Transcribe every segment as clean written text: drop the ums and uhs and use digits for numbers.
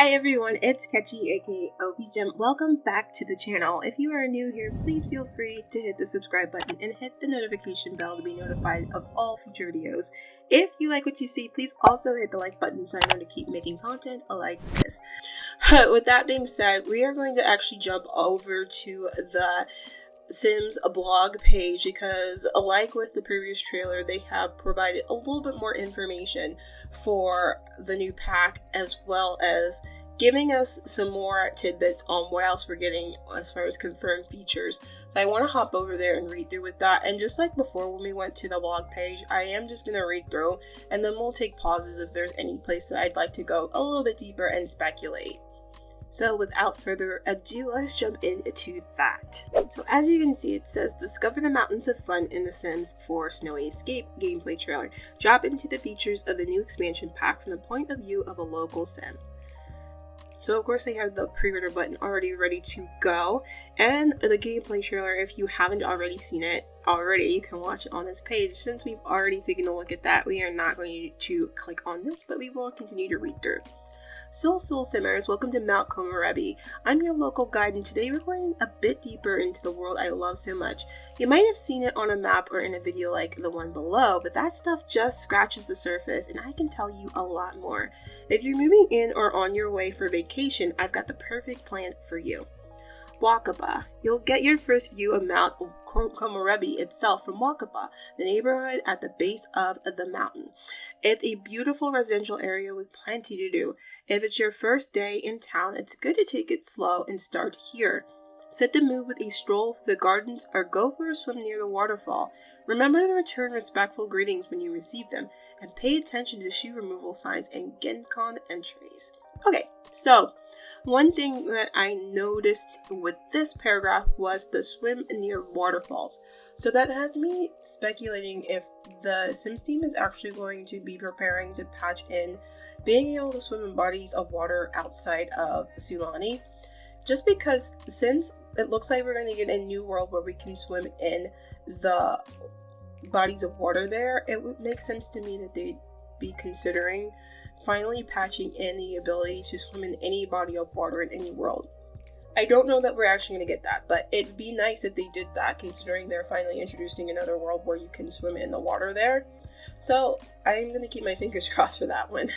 Hi everyone, it's Ketchy aka OBiGem. Welcome back to the channel. If you are new here, please feel free to hit the subscribe button and hit the notification bell to be notified of all future videos. If you like what you see, please also hit the like button so I know to keep making content like this. With that being said, we are going to actually jump over to the Sims blog page because, like with the previous trailer, they have provided a little bit more information for the new pack, as well as giving us some more tidbits on what else we're getting as far as confirmed features. So I want to hop over there and read through with that. And just like before when we went to the blog page, I am just going to read through and then we'll take pauses if there's any place that I'd like to go a little bit deeper and speculate. So without further ado, let's jump into that. So as you can see, it says, discover the mountains of fun in The Sims 4 Snowy Escape gameplay trailer. Drop into the features of the new expansion pack from the point of view of a local Sim. So of course they have the pre-order button already ready to go. And the gameplay trailer, if you haven't already seen it already, you can watch it on this page. Since we've already taken a look at that, we are not going to click on this, but we will continue to read through. Soul Simmers, welcome to Mount Komorebi. I'm your local guide, and today we're going a bit deeper into the world I love so much. You might have seen it on a map or in a video like the one below, but that stuff just scratches the surface and I can tell you a lot more. If you're moving in or on your way for vacation, I've got the perfect plan for you. Wakaba. You'll get your first view of Mount Komorebi itself from Wakaba, the neighborhood at the base of the mountain. It's a beautiful residential area with plenty to do. If it's your first day in town, it's good to take it slow and start here. Set the mood with a stroll through the gardens or go for a swim near the waterfall. Remember to return respectful greetings when you receive them, and pay attention to shoe removal signs and Genkan entries. Okay, so one thing that I noticed with this paragraph was the swim near waterfalls. So that has me speculating if the Sims team is actually going to be preparing to patch in being able to swim in bodies of water outside of Sulani. Just because since it looks like we're going to get a new world where we can swim in the bodies of water there, it would make sense to me that they'd be considering finally patching in the ability to swim in any body of water in any world. I don't know that we're actually going to get that, but it'd be nice if they did that, considering they're finally introducing another world where you can swim in the water there. So I'm going to keep my fingers crossed for that one.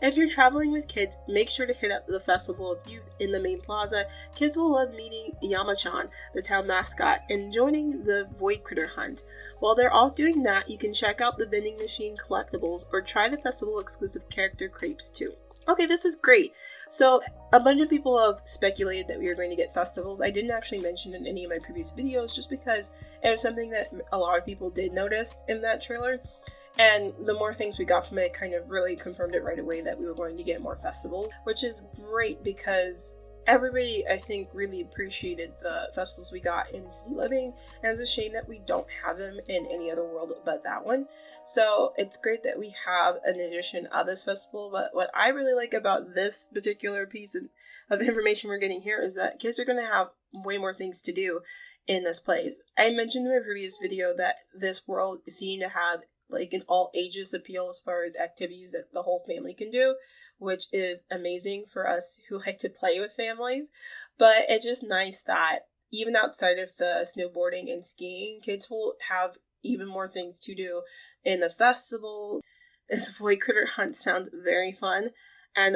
If you're traveling with kids, make sure to hit up the Festival of Youth in the main plaza. Kids will love meeting Yamachan, the town mascot, and joining the Void Critter Hunt. While they're all doing that, you can check out the vending machine collectibles or try the festival exclusive character crepes too. Okay, this is great. So a bunch of people have speculated that we are going to get festivals. I didn't actually mention in any of my previous videos just because it was something that a lot of people did notice in that trailer. And the more things we got from it kind of really confirmed it right away that we were going to get more festivals, which is great because everybody, I think, really appreciated the festivals we got in City Living, and it's a shame that we don't have them in any other world but that one. So it's great that we have an edition of this festival, but what I really like about this particular piece of information we're getting here is that kids are going to have way more things to do in this place. I mentioned in my previous video that this world seemed to have like an all ages appeal as far as activities that the whole family can do, which is amazing for us who like to play with families. But it's just nice that even outside of the snowboarding and skiing, kids will have even more things to do in the festival. This Void Critter Hunt sounds very fun. And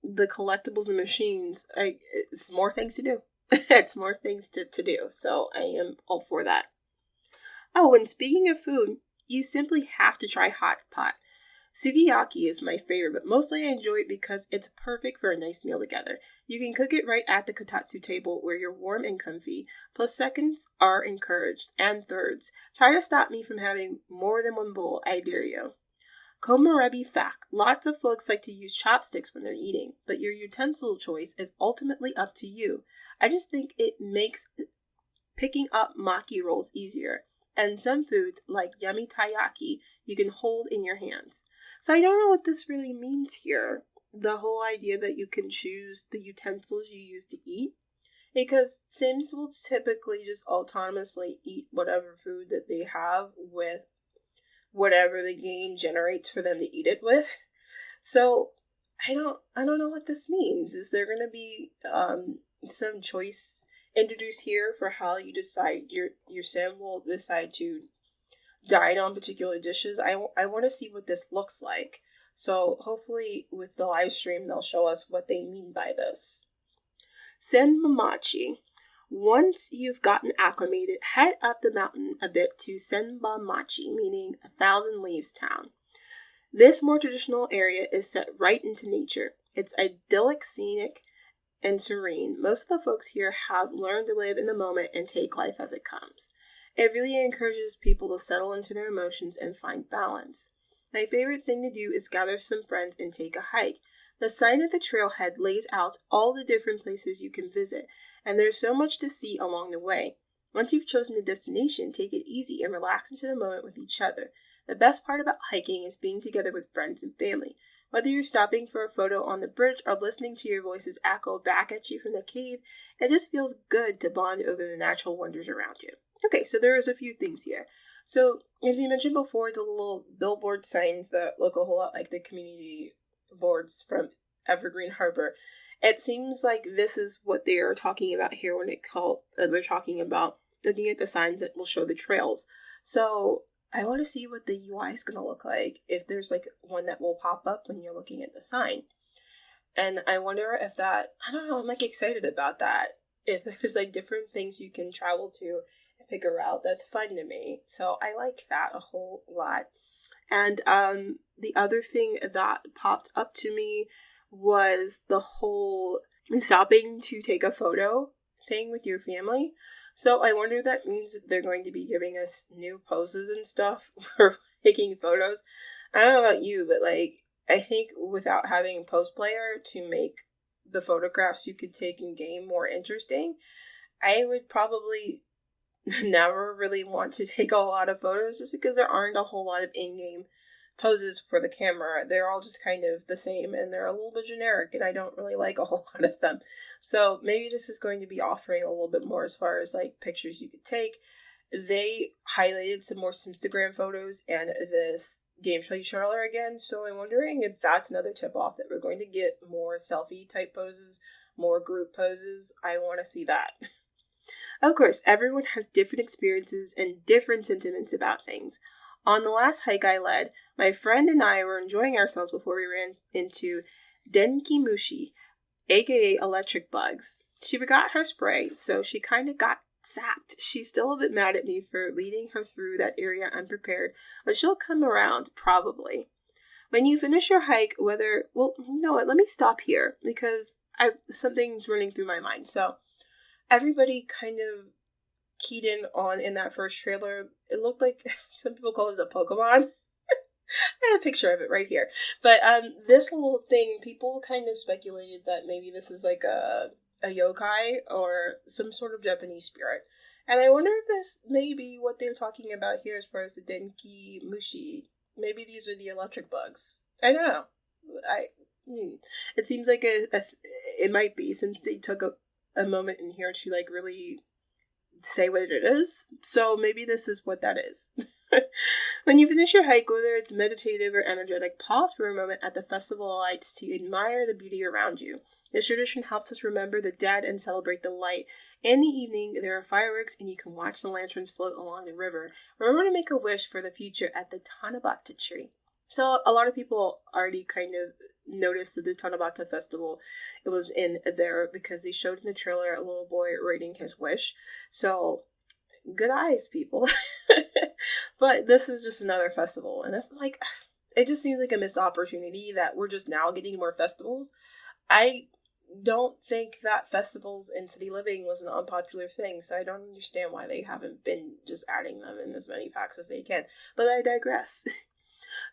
the collectibles and machines, it's more things to do. It's more things to do. So I am all for that. Oh, and speaking of food, you simply have to try hot pot. Sukiyaki is my favorite, but mostly I enjoy it because it's perfect for a nice meal together. You can cook it right at the kotatsu table where you're warm and comfy, plus seconds are encouraged, and thirds. Try to stop me from having more than one bowl, I dare you. Komorebi fact. Lots of folks like to use chopsticks when they're eating, but your utensil choice is ultimately up to you. I just think it makes picking up maki rolls easier. And some foods, like yummy taiyaki, you can hold in your hands. So I don't know what this really means here. The whole idea that you can choose the utensils you use to eat. Because Sims will typically just autonomously eat whatever food that they have with whatever the game generates for them to eat it with. So I don't know what this means. Is there going to be some choice introduced here for how you decide your sim will decide to dine on particular dishes? I want to see what this looks like. So hopefully with the live stream they'll show us what they mean by this. Senbamachi. Once you've gotten acclimated, head up the mountain a bit to Senbamachi, meaning 1,000 Leaves Town. This more traditional area is set right into nature. It's idyllic, scenic, and serene. Most of the folks here have learned to live in the moment and take life as it comes. It really encourages people to settle into their emotions and find balance. My favorite thing to do is gather some friends and take a hike. The sign at the trailhead lays out all the different places you can visit, and there's so much to see along the way. Once you've chosen a destination, take it easy and relax into the moment with each other. The best part about hiking is being together with friends and family. Whether you're stopping for a photo on the bridge or listening to your voices echo back at you from the cave, it just feels good to bond over the natural wonders around you. Okay, so there's a few things here. So, as you mentioned before, the little billboard signs that look a whole lot like the community boards from Evergreen Harbor. It seems like this is what they are talking about here when they're talking about looking at the signs that will show the trails. So, I want to see what the UI is going to look like, if there's like one that will pop up when you're looking at the sign. And I wonder if that, I don't know, I'm like excited about that. If there's like different things you can travel to and pick a route, that's fun to me. So I like that a whole lot. And the other thing that popped up to me was the whole stopping to take a photo thing with your family. So I wonder if that means they're going to be giving us new poses and stuff for taking photos. I don't know about you, but like, I think without having Pose Player to make the photographs you could take in game more interesting, I would probably never really want to take a lot of photos just because there aren't a whole lot of in-game poses for the camera. They're all just kind of the same and they're a little bit generic and I don't really like a whole lot of them. So maybe this is going to be offering a little bit more as far as like pictures you could take. They highlighted some more Instagram photos and this gameplay trailer again, so I'm wondering if that's another tip off that we're going to get more selfie type poses, more group poses. I want to see that. Of course, everyone has different experiences and different sentiments about things. On the last hike I led, my friend and I were enjoying ourselves before we ran into Denki Mushi, aka electric bugs. She forgot her spray, so she kind of got sapped. She's still a bit mad at me for leading her through that area unprepared, but she'll come around, probably. When you finish your hike, you know what, let me stop here, because something's running through my mind. So, everybody kind of keyed in that first trailer. It looked like, some people call it a Pokemon. I have a picture of it right here. But this little thing, people kind of speculated that maybe this is like a yokai or some sort of Japanese spirit. And I wonder if this may be what they're talking about here as far as the Denki Mushi. Maybe these are the electric bugs. I don't know. It seems like it might be, since they took a moment in here to like really say what it is. So maybe this is what that is. When you finish your hike, whether it's meditative or energetic, pause for a moment at the Festival of Lights to admire the beauty around you. This tradition helps us remember the dead and celebrate the light. In the evening, there are fireworks and you can watch the lanterns float along the river. Remember to make a wish for the future at the Tanabata tree. So a lot of people already kind of noticed the Tanabata festival. It was in there because they showed in the trailer a little boy writing his wish. So good eyes, people. But this is just another festival, and it's like, it just seems like a missed opportunity that we're just now getting more festivals. I don't think that festivals in city living was an unpopular thing, so I don't understand why they haven't been just adding them in as many packs as they can. But I digress.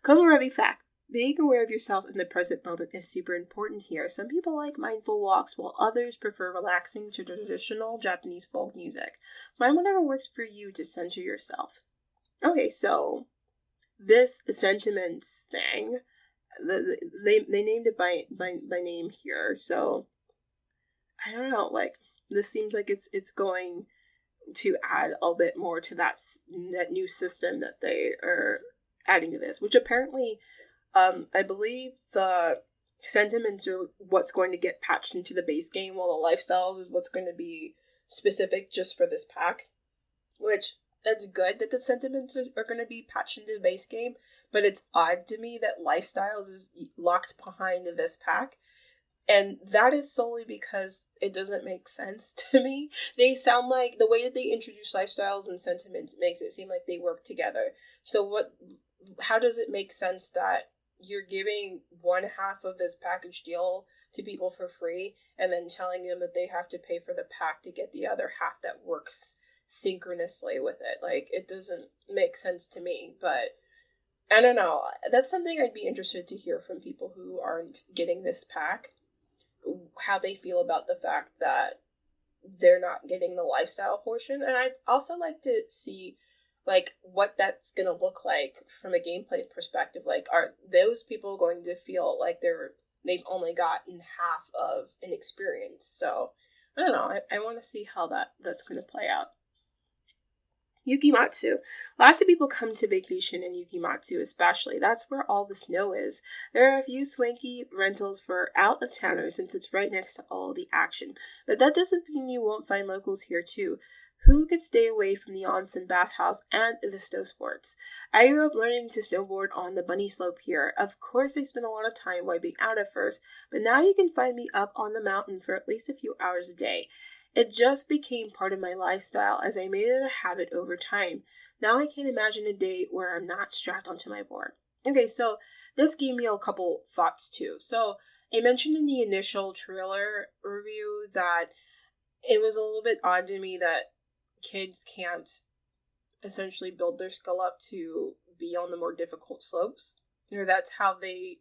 Komorebi fact. Being aware of yourself in the present moment is super important here. Some people like mindful walks, while others prefer relaxing to traditional Japanese folk music. Find whatever works for you to center yourself. Okay, so this sentiments thing, they named it by name here, so I don't know, like, this seems like it's going to add a bit more to that new system that they are adding to this, which apparently, I believe the sentiments are what's going to get patched into the base game, while the lifestyles is what's going to be specific just for this pack. Which, that's good that the sentiments are going to be patched into the base game, but it's odd to me that lifestyles is locked behind this pack. And that is solely because it doesn't make sense to me. They sound like, the way that they introduce lifestyles and sentiments makes it seem like they work together. So how does it make sense that you're giving one half of this package deal to people for free and then telling them that they have to pay for the pack to get the other half that works synchronously with it? Like, it doesn't make sense to me, but I don't know. That's something I'd be interested to hear from people who aren't getting this pack, how they feel about the fact that they're not getting the lifestyle portion. And I'd also like to see, like, what that's going to look like from a gameplay perspective. Like, are those people going to feel like they've only gotten half of an experience? So, I don't know. I want to see how that's going to play out. Yukimatsu. Lots of people come to vacation in Yukimatsu, especially. That's where all the snow is. There are a few swanky rentals for out-of-towners since it's right next to all the action. But that doesn't mean you won't find locals here too, who could stay away from the onsen bathhouse and the snow sports. I grew up learning to snowboard on the bunny slope here. Of course, I spent a lot of time wiping out at first, but now you can find me up on the mountain for at least a few hours a day. It just became part of my lifestyle as I made it a habit over time. Now I can't imagine a day where I'm not strapped onto my board. Okay, so this gave me a couple thoughts too. So I mentioned in the initial trailer review that it was a little bit odd to me that kids can't essentially build their skill up to be on the more difficult slopes. You know, that's how they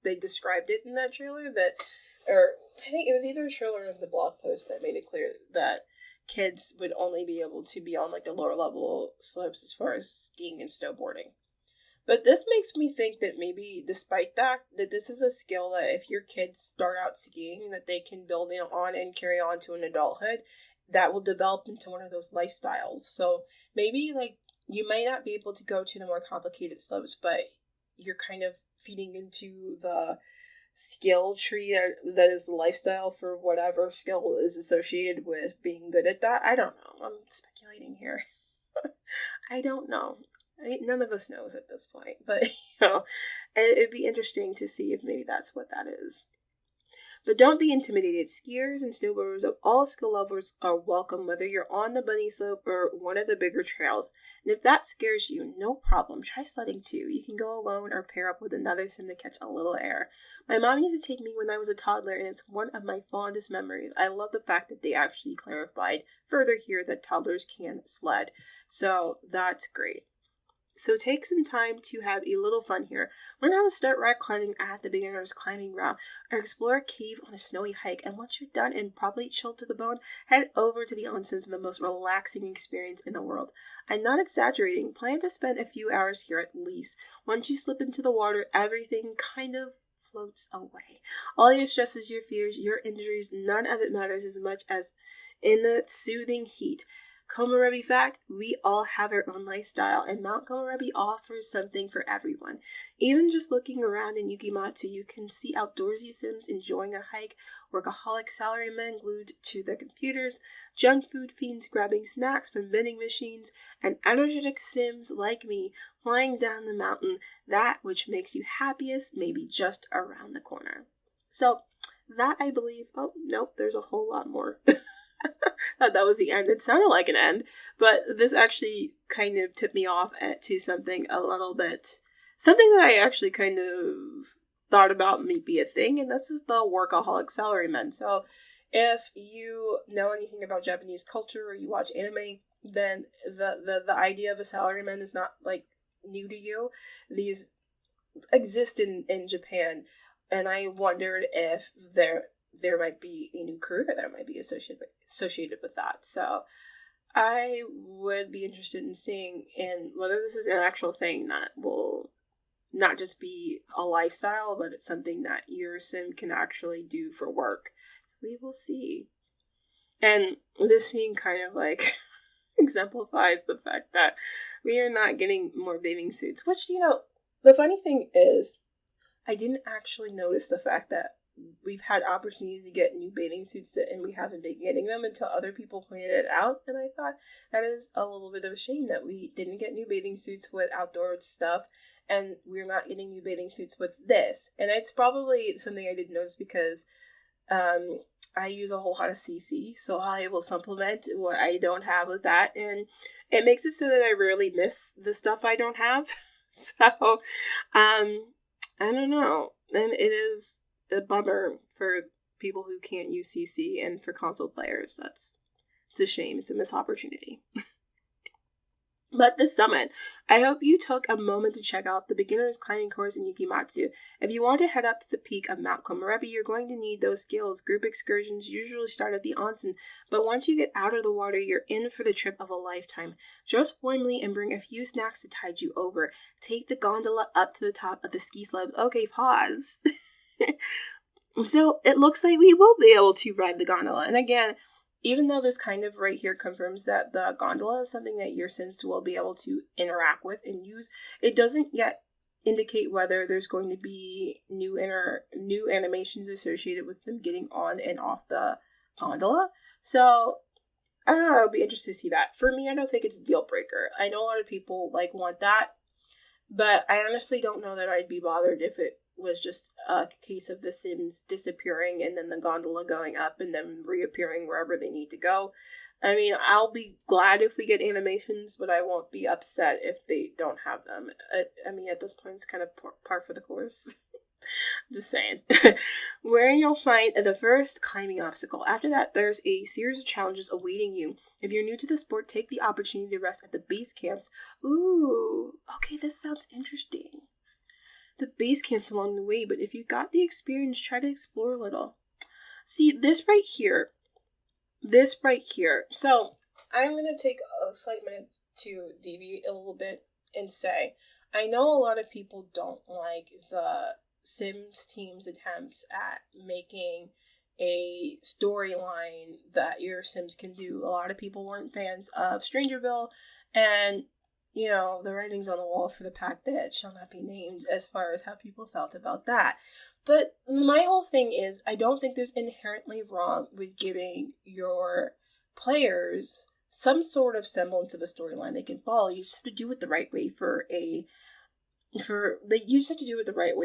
described it in that trailer. Or I think it was either a trailer or the blog post that made it clear that kids would only be able to be on like the lower level slopes as far as skiing and snowboarding. But this makes me think that maybe despite that this is a skill that if your kids start out skiing, that they can build on and carry on to an adulthood that will develop into one of those lifestyles. So maybe like you might not be able to go to the more complicated slopes, but you're kind of feeding into the skill tree that is the lifestyle for whatever skill is associated with being good at that. I don't know. I'm speculating here. I don't know. None of us knows at this point, but it'd be interesting to see if maybe that's what that is. But don't be intimidated. Skiers and snowboarders of all skill levels are welcome, whether you're on the bunny slope or one of the bigger trails. And if that scares you, no problem. Try sledding too. You can go alone or pair up with another sim to catch a little air. My mom used to take me when I was a toddler, and it's one of my fondest memories. I love the fact that they actually clarified further here that toddlers can sled. So that's great. So take some time to have a little fun here. Learn how to start rock climbing at the beginner's climbing route, or explore a cave on a snowy hike. And once you're done and probably chilled to the bone, head over to the onsen for the most relaxing experience in the world. I'm not exaggerating. Plan to spend a few hours here at least. Once you slip into the water, everything kind of floats away. All your stresses, your fears, your injuries, none of it matters as much as in the soothing heat. Komorebi fact, we all have our own lifestyle, and Mount Komorebi offers something for everyone. Even just looking around in Yukimatsu, you can see outdoorsy sims enjoying a hike, workaholic salarymen glued to their computers, junk food fiends grabbing snacks from vending machines, and energetic sims like me flying down the mountain. That which makes you happiest may be just around the corner. So, that I believe, oh, nope, there's a whole lot more. Thought that was the end. It sounded like an end, but this actually kind of tipped me off to something a little bit, something that I actually kind of thought about may be a thing, and that's just the workaholic salarymen. So if you know anything about Japanese culture or you watch anime, then the idea of a salaryman is not like new to you. These exist in Japan, and I wondered if there might be a new career that might be associated with that. So I would be interested in seeing whether this is an actual thing that will not just be a lifestyle, but it's something that your sim can actually do for work. So we will see. And this scene kind of like exemplifies the fact that we are not getting more bathing suits, which, the funny thing is, I didn't actually notice the fact that we've had opportunities to get new bathing suits and we haven't been getting them until other people pointed it out. And I thought that is a little bit of a shame that we didn't get new bathing suits with outdoor stuff, and we're not getting new bathing suits with this. And it's probably something I didn't notice because I use a whole lot of CC, so I will supplement what I don't have with that, and it makes it so that I rarely miss the stuff I don't have. So, I don't know, and it is a bummer for people who can't use CC, and for console players, it's a shame. It's a missed opportunity. But this summit, I hope you took a moment to check out the beginner's climbing course in Yukimatsu. If you want to head up to the peak of Mount Komorebi, you're going to need those skills. Group excursions usually start at the onsen, but once you get out of the water, you're in for the trip of a lifetime. Dress warmly and bring a few snacks to tide you over. Take the gondola up to the top of the ski slopes. Okay, pause. So it looks like we will be able to ride the gondola. And again, even though this kind of right here confirms that the gondola is something that your Sims will be able to interact with and use, it doesn't yet indicate whether there's going to be new animations associated with them getting on and off the gondola. So I don't know, I'll be interested to see that. For me, I don't think it's a deal breaker. I know a lot of people want that, but I honestly don't know that I'd be bothered if it was just a case of the Sims disappearing and then the gondola going up and then reappearing wherever they need to go. I mean, I'll be glad if we get animations, but I won't be upset if they don't have them. I mean, at this point, it's kind of par for the course. Just saying. Where you'll find the first climbing obstacle. After that, there's a series of challenges awaiting you. If you're new to the sport, take the opportunity to rest at the base camps. Ooh, okay, this sounds interesting. The base camps along the way, but if you got the experience, try to explore a little. See, this right here. So, I'm going to take a slight minute to deviate a little bit and say, I know a lot of people don't like the Sims team's attempts at making a storyline that your Sims can do. A lot of people weren't fans of Strangerville, and you know, the writing's on the wall for the pack that shall not be named as far as how people felt about that. But my whole thing is, I don't think there's inherently wrong with giving your players some sort of semblance of a storyline they can follow. You just have to do it the right way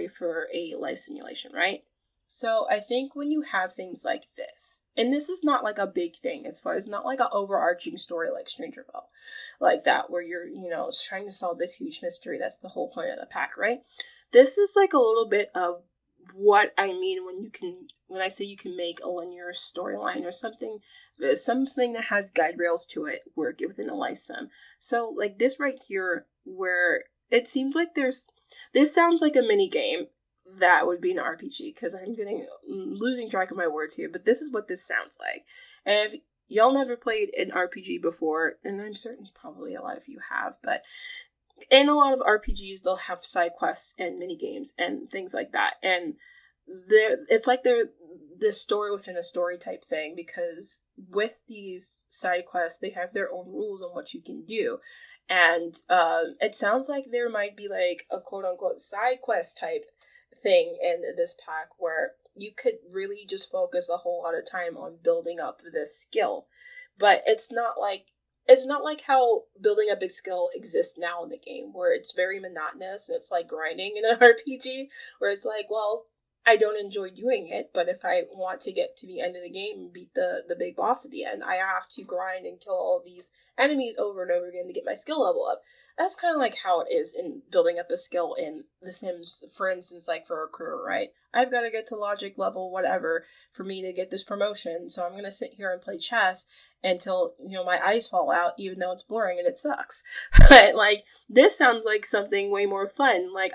for a life simulation, right? So I think when you have things like this, and this is not like a big thing as far as not like an overarching story like Strangerville, like that, where you're, trying to solve this huge mystery. That's the whole point of the pack, right? This is like a little bit of what I mean when I say you can make a linear storyline or something that has guide rails to it, work within a life sim. So like this right here, where it seems like this sounds like a mini game that would be an RPG, because I'm losing track of my words here, but this is what this sounds like. And if y'all never played an RPG before, and I'm certain probably a lot of you have, but in a lot of RPGs, they'll have side quests and mini games and things like that. And it's like they're this story within a story type thing, because with these side quests, they have their own rules on what you can do. And it sounds like there might be like a quote-unquote side quest type thing in this pack where you could really just focus a whole lot of time on building up this skill. But it's not like how building a big skill exists now in the game, where it's very monotonous and it's like grinding in an RPG, where it's like, well, I don't enjoy doing it, but if I want to get to the end of the game and beat the big boss at the end, I have to grind and kill all these enemies over and over again to get my skill level up. That's kind of like how it is in building up a skill in The Sims, for instance, like for a career, right? I've got to get to logic level whatever for me to get this promotion, so I'm going to sit here and play chess until, my eyes fall out, even though it's boring and it sucks. But, like, this sounds like something way more fun. Like,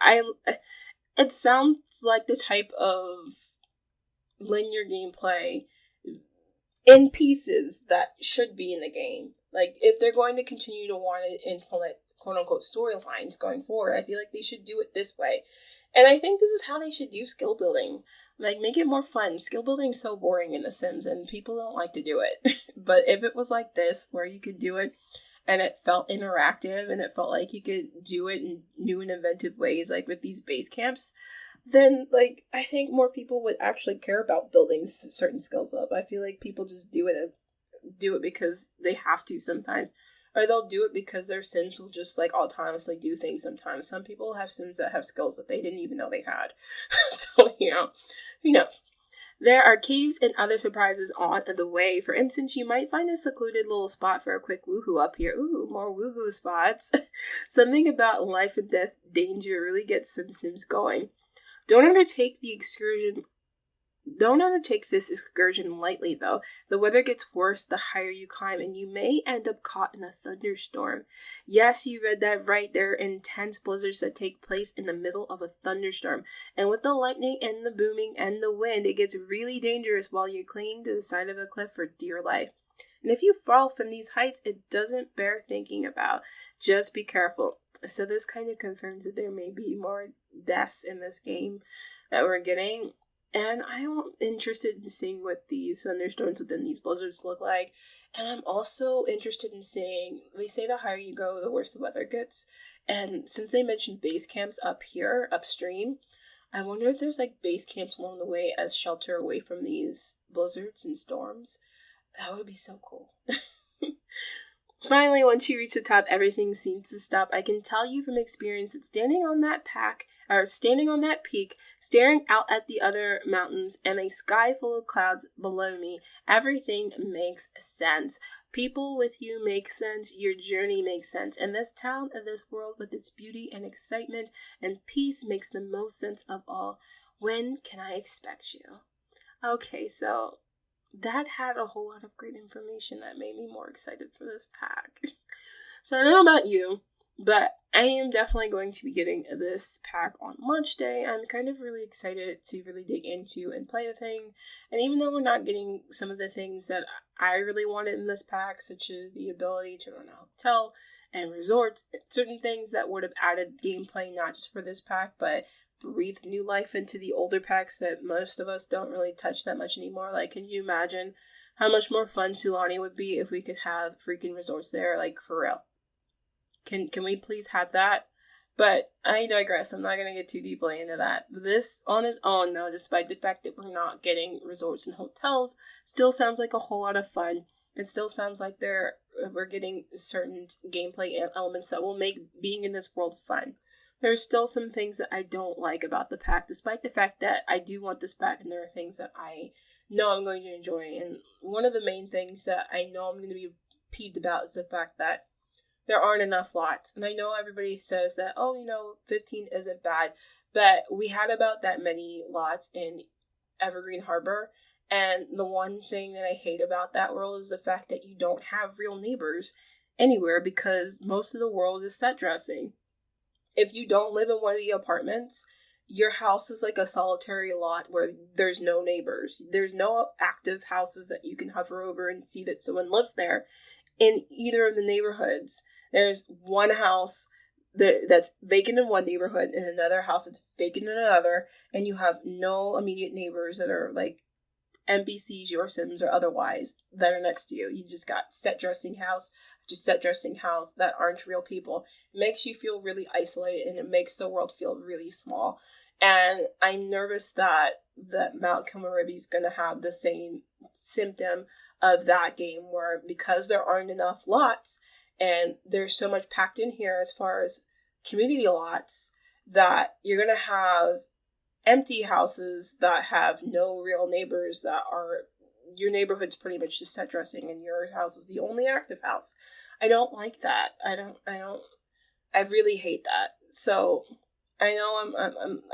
it sounds like the type of linear gameplay in pieces that should be in the game. Like, if they're going to continue to want to implement quote-unquote storylines going forward, I feel like they should do it this way. And I think this is how they should do skill building. Like, make it more fun. Skill building is so boring in The Sims, and people don't like to do it. But if it was like this, where you could do it, and it felt interactive, and it felt like you could do it in new and inventive ways, like with these base camps, then, like, I think more people would actually care about building certain skills up. I feel like people just do it because they have to sometimes. Or they'll do it because their Sims will just, like, autonomously do things sometimes. Some people have Sims that have skills that they didn't even know they had. So, who knows? There are caves and other surprises on the way. For instance, you might find a secluded little spot for a quick woohoo up here. Ooh, more woohoo spots. Something about life and death danger really gets some Sims going. Don't undertake this excursion lightly, though. The weather gets worse the higher you climb, and you may end up caught in a thunderstorm. Yes, you read that right. There are intense blizzards that take place in the middle of a thunderstorm. And with the lightning and the booming and the wind, it gets really dangerous while you're clinging to the side of a cliff for dear life. And if you fall from these heights, it doesn't bear thinking about. Just be careful. So this kind of confirms that there may be more deaths in this game that we're getting. And I'm interested in seeing what these thunderstorms within these blizzards look like. And I'm also interested in seeing, they say the higher you go, the worse the weather gets. And since they mentioned base camps up here, upstream, I wonder if there's like base camps along the way as shelter away from these blizzards and storms. That would be so cool. Finally, once you reach the top, everything seems to stop. I can tell you from experience that standing on that peak, staring out at the other mountains and a sky full of clouds below me, everything makes sense. People with you make sense, your journey makes sense, and this town and this world with its beauty and excitement and peace makes the most sense of all. When can I expect you? Okay, so that had a whole lot of great information that made me more excited for this pack. So I don't know about you, but I am definitely going to be getting this pack on launch day. I'm kind of really excited to really dig into and play the thing. And even though we're not getting some of the things that I really wanted in this pack, such as the ability to run a hotel and resorts, certain things that would have added gameplay not just for this pack, but breathed new life into the older packs that most of us don't really touch that much anymore. Like, can you imagine how much more fun Sulani would be if we could have freaking resorts there? Like, for real. Can we please have that? But I digress. I'm not going to get too deeply into that. This, on its own, though, despite the fact that we're not getting resorts and hotels, still sounds like a whole lot of fun. It still sounds like we're getting certain gameplay elements that will make being in this world fun. There's still some things that I don't like about the pack, despite the fact that I do want this pack, and there are things that I know I'm going to enjoy. And one of the main things that I know I'm going to be peeved about is the fact that there aren't enough lots. And I know everybody says that, 15 isn't bad, but we had about that many lots in Evergreen Harbor. And the one thing that I hate about that world is the fact that you don't have real neighbors anywhere because most of the world is set dressing. If you don't live in one of the apartments, your house is like a solitary lot where there's no neighbors. There's no active houses that you can hover over and see that someone lives there in either of the neighborhoods. There's one house that's vacant in one neighborhood and another house that's vacant in another, and you have no immediate neighbors that are like NPCs, your Sims, or otherwise that are next to you. You just got set dressing house that aren't real people. It makes you feel really isolated, and it makes the world feel really small. And I'm nervous that Mount Komorebi is going to have the same symptom of that game, where because there aren't enough lots and there's so much packed in here as far as community lots, that you're going to have empty houses that have no real neighbors, that are your neighborhood's pretty much just set dressing and your house is the only active house. I don't like that. I really hate that. So I know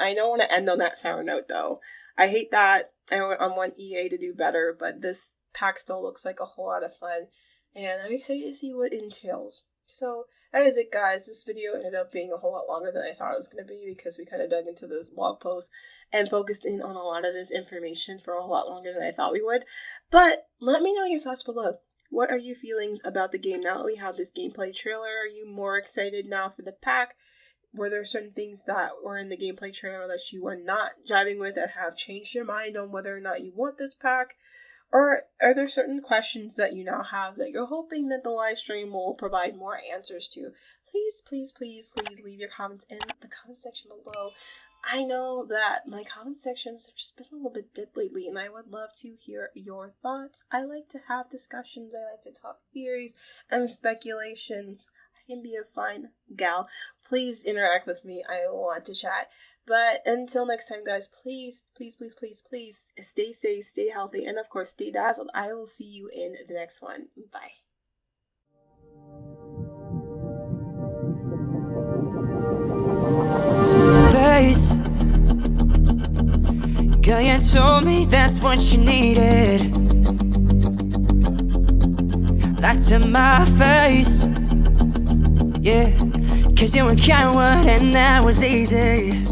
I don't want to end on that sour note though. I hate that. I want EA to do better, but this pack still looks like a whole lot of fun, and I'm excited to see what it entails. So that is it, guys. This video ended up being a whole lot longer than I thought it was going to be because we kind of dug into this blog post and focused in on a lot of this information for a whole lot longer than I thought we would. But let me know your thoughts below. What are your feelings about the game now that we have this gameplay trailer? Are you more excited now for the pack? Were there certain things that were in the gameplay trailer that you were not jiving with that have changed your mind on whether or not you want this pack? Or are there certain questions that you now have that you're hoping that the live stream will provide more answers to? Please, please, please, please leave your comments in the comment section below. I know that my comment sections have just been a little bit dead lately, and I would love to hear your thoughts. I like to have discussions, I like to talk theories and speculations. I can be a fine gal. Please interact with me. I want to chat. But until next time, guys, please, please, please, please, please stay safe, stay healthy, and of course, stay dazzled. I will see you in the next one. Bye. Face, girl, you told me that's what you needed. Lied to my face, yeah, 'cause you were coward and that was easy.